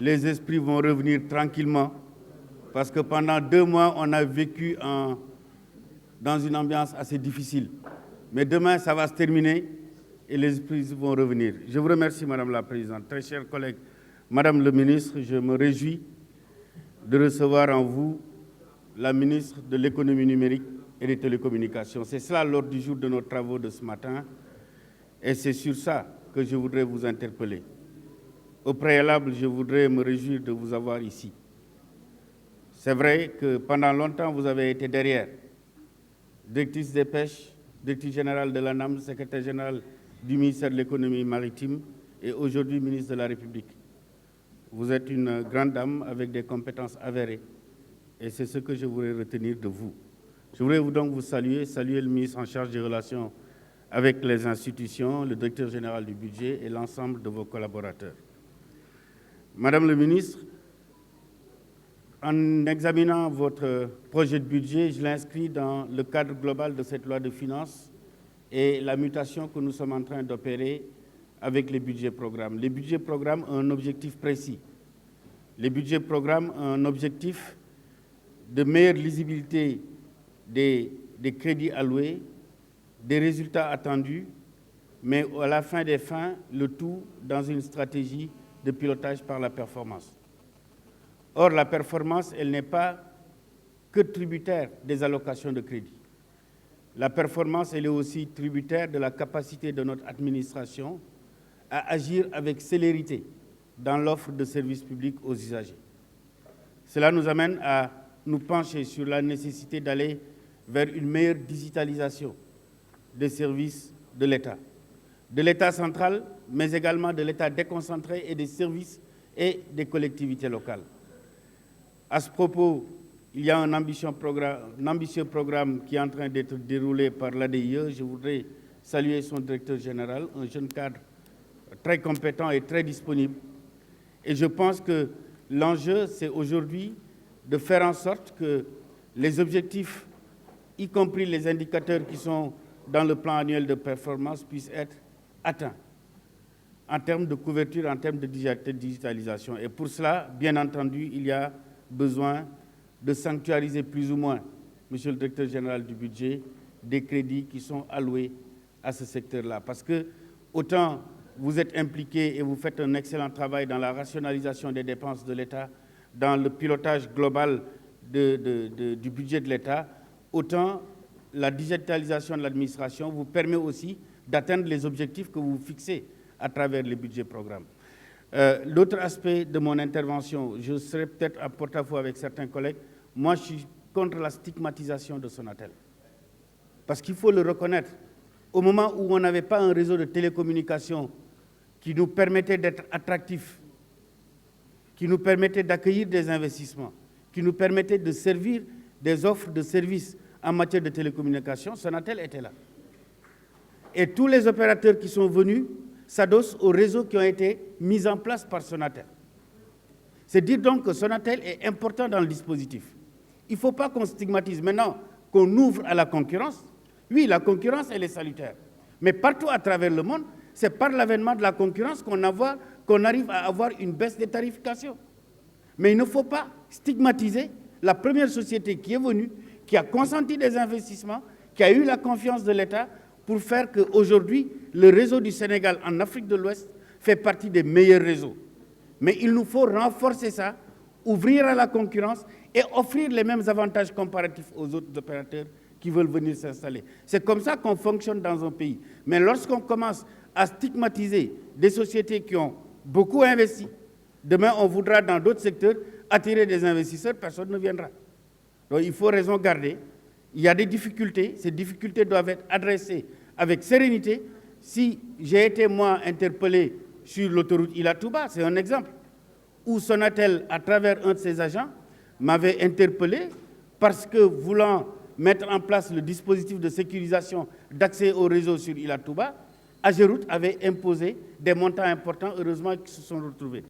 Les esprits vont revenir tranquillement parce que pendant 2 mois, on a vécu dans une ambiance assez difficile. Mais demain, ça va se terminer et les esprits vont revenir. Je vous remercie, Madame la Présidente. Très chers collègues, Madame le Ministre, je me réjouis de recevoir en vous la Ministre de l'Économie numérique et des Télécommunications. C'est cela l'ordre du jour de nos travaux de ce matin et c'est sur ça que je voudrais vous interpeller. Au préalable, je voudrais me réjouir de vous avoir ici. C'est vrai que pendant longtemps, vous avez été derrière. Directrice des pêches, directrice générale de l'ANAM, secrétaire général du ministère de l'économie maritime et aujourd'hui ministre de la République. Vous êtes une grande dame avec des compétences avérées et c'est ce que je voudrais retenir de vous. Je voudrais donc vous saluer le ministre en charge des relations avec les institutions, le directeur général du budget et l'ensemble de vos collaborateurs. Madame le ministre, en examinant votre projet de budget, je l'inscris dans le cadre global de cette loi de finances et la mutation que nous sommes en train d'opérer avec les budgets programmes. Les budgets programmes ont un objectif précis. Les budgets programmes ont un objectif de meilleure lisibilité des crédits alloués, des résultats attendus, mais à la fin des fins, le tout dans une stratégie de pilotage par la performance. Or, la performance, elle n'est pas que tributaire des allocations de crédit. La performance, elle est aussi tributaire de la capacité de notre administration à agir avec célérité dans l'offre de services publics aux usagers. Cela nous amène à nous pencher sur la nécessité d'aller vers une meilleure digitalisation des services de l'État central, mais également de l'État déconcentré et des services et des collectivités locales. À ce propos, il y a un ambitieux programme qui est en train d'être déroulé par l'ADIE. Je voudrais saluer son directeur général, un jeune cadre très compétent et très disponible. Et je pense que l'enjeu, c'est aujourd'hui de faire en sorte que les objectifs, y compris les indicateurs qui sont dans le plan annuel de performance, puissent être atteints en termes de couverture, en termes de digitalisation. Et pour cela, bien entendu, il y a besoin de sanctuariser plus ou moins, Monsieur le Directeur général du budget, des crédits qui sont alloués à ce secteur-là. Parce que autant vous êtes impliqués et vous faites un excellent travail dans la rationalisation des dépenses de l'État, dans le pilotage global du budget de l'État, autant la digitalisation de l'administration vous permet aussi d'atteindre les objectifs que vous fixez à travers les budgets programmes. L'autre aspect de mon intervention, je serai peut-être à porte-à-faux avec certains collègues, moi je suis contre la stigmatisation de Sonatel. Parce qu'il faut le reconnaître, au moment où on n'avait pas un réseau de télécommunications qui nous permettait d'être attractifs, qui nous permettait d'accueillir des investissements, qui nous permettait de servir des offres de services en matière de télécommunications, Sonatel était là. Et tous les opérateurs qui sont venus s'adossent aux réseaux qui ont été mis en place par Sonatel. C'est dire donc que Sonatel est important dans le dispositif. Il ne faut pas qu'on stigmatise. Maintenant qu'on ouvre à la concurrence, oui, la concurrence, elle est salutaire. Mais partout à travers le monde, c'est par l'avènement de la concurrence qu'on arrive à avoir une baisse des tarifications. Mais il ne faut pas stigmatiser la première société qui est venue, qui a consenti des investissements, qui a eu la confiance de l'État pour faire qu'aujourd'hui, le réseau du Sénégal en Afrique de l'Ouest fait partie des meilleurs réseaux. Mais il nous faut renforcer ça, ouvrir à la concurrence et offrir les mêmes avantages comparatifs aux autres opérateurs qui veulent venir s'installer. C'est comme ça qu'on fonctionne dans un pays. Mais lorsqu'on commence à stigmatiser des sociétés qui ont beaucoup investi, demain on voudra dans d'autres secteurs attirer des investisseurs, personne ne viendra. Donc il faut raison garder. Il y a des difficultés, ces difficultés doivent être adressées avec sérénité. Si j'ai été, moi, interpellé sur l'autoroute Ila-Touba, c'est un exemple, où Sonatel, à travers un de ses agents, m'avait interpellé parce que, voulant mettre en place le dispositif de sécurisation d'accès au réseau sur Ila-Touba, Ageroute avait imposé des montants importants, heureusement qu'ils se sont retrouvés.